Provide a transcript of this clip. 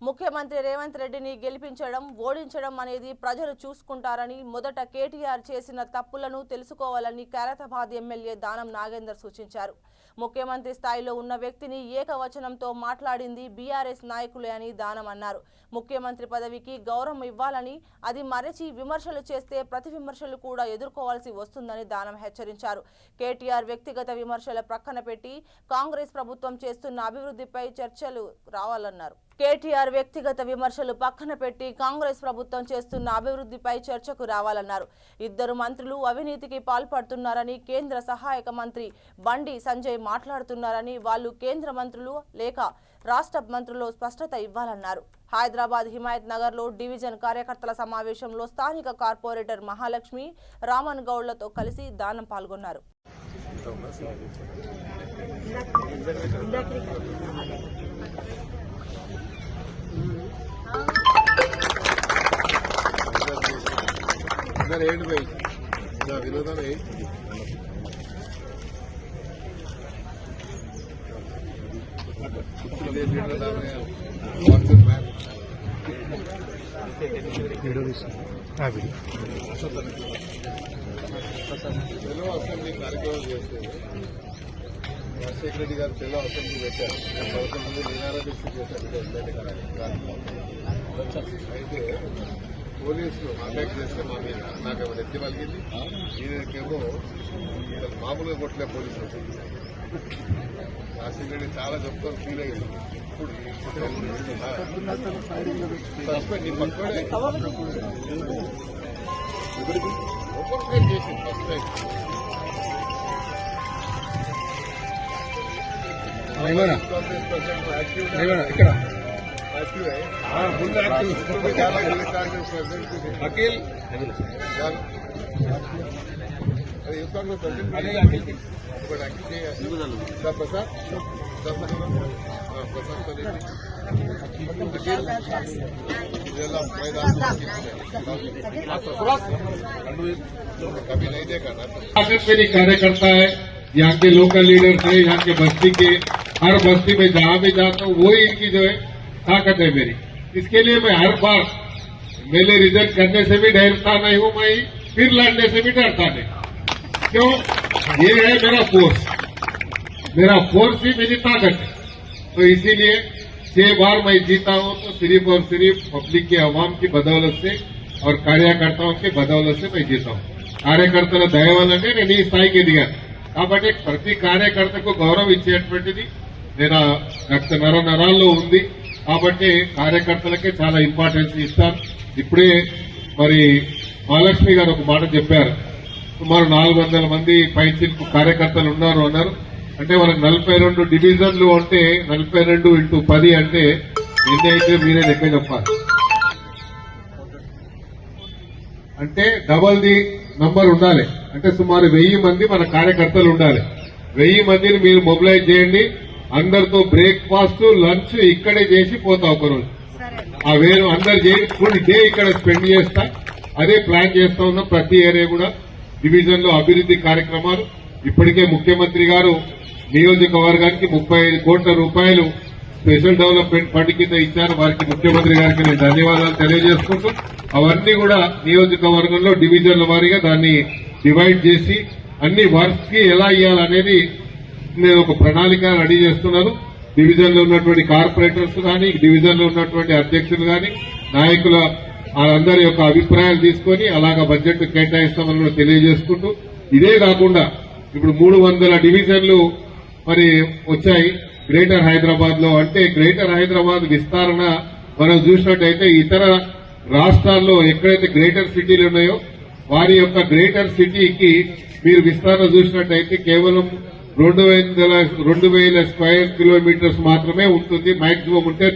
ముఖ్యమంత్రి రేవంత్ రెడ్డిని గెలిపించడం ఓడించడం అనేది ప్రజలు చూసుకుంటారని మొదట కేటీఆర్ చేసిన తప్పులను తెలుసుకోవాలని ఖైరతాబాద్ ఎమ్మెల్యే దానం నాగేందర్ సూచించారు. ముఖ్యమంత్రి స్థాయిలో ఉన్న వ్యక్తిని ఏకవచనంతో మాట్లాడింది బీఆర్ఎస్ నాయకులే అని దానం అన్నారు. ముఖ్యమంత్రి పదవికి గౌరవం ఇవ్వాలని, అది మరచి విమర్శలు చేస్తే ప్రతి విమర్శలు కూడా ఎదుర్కోవాల్సి వస్తుందని దానం హెచ్చరించారు. కేటీఆర్ వ్యక్తిగత విమర్శల ప్రక్కన పెట్టి కాంగ్రెస్ ప్రభుత్వం చేస్తున్న అభివృద్ధిపై చర్చలు రావాలన్నారు. కేటీఆర్ వ్యక్తిగత విమర్శలు పక్కన పెట్టి కాంగ్రెస్ ప్రభుత్వం చేస్తున్న అభివృద్ధిపై చర్చకు రావాలన్నారు. ఇద్దరు మంత్రులు అవినీతికి పాల్పడుతున్నారని కేంద్ర సహాయక మంత్రి బండి సంజయ్ మాట్లాడుతున్నారని, వాళ్ళు కేంద్ర మంత్రులు లేక రాష్ట్ర మంత్రులు స్పష్టత ఇవ్వాలన్నారు. హైదరాబాద్ హిమాయత్ నగర్ లో డివిజన్ కార్యకర్తల సమావేశంలో స్థానిక కార్పొరేటర్ మహాలక్ష్మి రామన్ గౌడ్లతో కలిసి దానం పాల్గొన్నారు. తెలుగు అసెంబ్లీ కార్యక్రమం చేస్తే రాజశేఖర రెడ్డి గారు తెలుగు అసెంబ్లీ పెట్టారు. 11 మంది నిరారదీక్ష చేశారు. అయితే పోలీసులు అటాక్ చేస్తే మా మీద నాకేమో ఎత్తి పలిగింది. ఈయనకేమో మామూలుగా కొట్టలే పోలీసులు. రాజశేఖర రెడ్డి చాలా చెప్తాను, ఫీల్ అయ్యింది. ఇప్పుడు సస్పెండ్ నీ పక్కనే ఓపెన్ ఫైట్ చేసింది first time. Congress president active Congress president Akhil అదే యూత్ కాంగ్రెస్ ప్రెసిడెంట్ ఇప్పుడు అఖిల్ చేయాలి. ప్రసాద్ कभी नहीं देखा ना। मेरी कार्यकर्ता है, यहाँ के लोकल लीडर्स है, यहाँ के बस्ती के हर बस्ती में जहाँ भी जाता हूँ वही इनकी जो है ताकत है मेरी। इसके लिए मैं हर बार मेले रिजल्ट करने से भी डरता नहीं हूँ, मैं फिर लड़ने से भी डरता नहीं। क्यों? ये है मेरा फोर्स ही मेरी ताकत है। तो इसीलिए 6 बार मैं जीता हूं तो सिर्फ और सिर्फ पब्लिक के अवाम की बदौलत से और कार्यकर्ताओं के बदौलत से मैं जीता हूं. కార్యకర్తల దయ వల్లనే నేను ఈ స్థాయికి దిగాను. కాబట్టి ప్రతి కార్యకర్తకు గౌరవం ఇచ్చేటువంటిది నేను రక్త నరాల్లో ఉంది. కాబట్టి కార్యకర్తలకే చాలా ఇంపార్టెన్స్ ఇస్తాను. ఇప్పుడే మరి మహాలక్ష్మి గారు ఒక మాట చెప్పారు. సుమారు 400 మంది పైచిల్పు కార్యకర్తలు ఉన్నారు అన్నారు. అంటే వాళ్ళకి 42 డివిజన్లు అంటే 42 × 10 అంటే ఎన్ని అయితే మీరే లెక్క చెప్పాలి. అంటే డబల్ ది నంబర్ ఉండాలి. అంటే సుమారు 1000 మంది మన కార్యకర్తలు ఉండాలి. 1000 మందిని మీరు మొబిలైజ్ చేయండి. అందరితో బ్రేక్ఫాస్ట్ లంచ్ ఇక్కడే చేసి పోతా ఒకరోజు. ఆ వేరు అందరు చేసి ఫుల్ డే ఇక్కడ స్పెండ్ చేస్తా. అదే ప్లాన్ చేస్తా ఉన్నాం. ప్రతి ఏరియా కూడా డివిజన్ లో అభివృద్ధి కార్యక్రమాలు. ఇప్పటికే ముఖ్యమంత్రి గారు నియోజకవర్గానికి 35 కోట్ల రూపాయలు స్పెషల్ డెవలప్మెంట్ ఫండ్ కింద ఇచ్చారు. వారికి ముఖ్యమంత్రి గారికి నేను ధన్యవాదాలు తెలియజేసుకుంటూ అవన్నీ కూడా నియోజకవర్గంలో డివిజన్ల వారీగా దాన్ని డివైడ్ చేసి అన్ని వర్క్స్ కి ఎలా ఇవ్వాలనేది నేను ఒక ప్రణాళిక రెడీ చేస్తున్నాను. డివిజన్ లో ఉన్నటువంటి కార్పొరేటర్స్ కానీ, డివిజన్ లో ఉన్నటువంటి అధ్యక్షులు కానీ, నాయకుల వాళ్ళందరి యొక్క అభిప్రాయాలు తీసుకుని అలాగా బడ్జెట్ కేటాయిస్తామని కూడా తెలియజేసుకుంటూ, ఇదే కాకుండా ఇప్పుడు 300 డివిజన్లు మరి వచ్చాయి గ్రేటర్ హైదరాబాద్ లో. అంటే గ్రేటర్ హైదరాబాద్ విస్తరణ మనం చూసినట్టయితే ఇతర రాష్ట్రాల్లో ఎక్కడైతే గ్రేటర్ సిటీలు ఉన్నాయో వారి యొక్క గ్రేటర్ సిటీకి మీరు విస్తరణ చూసినట్టయితే కేవలం 2000 స్క్వేర్ కిలోమీటర్స్ మాత్రమే ఉంటుంది. మాక్సిమం ఉంటే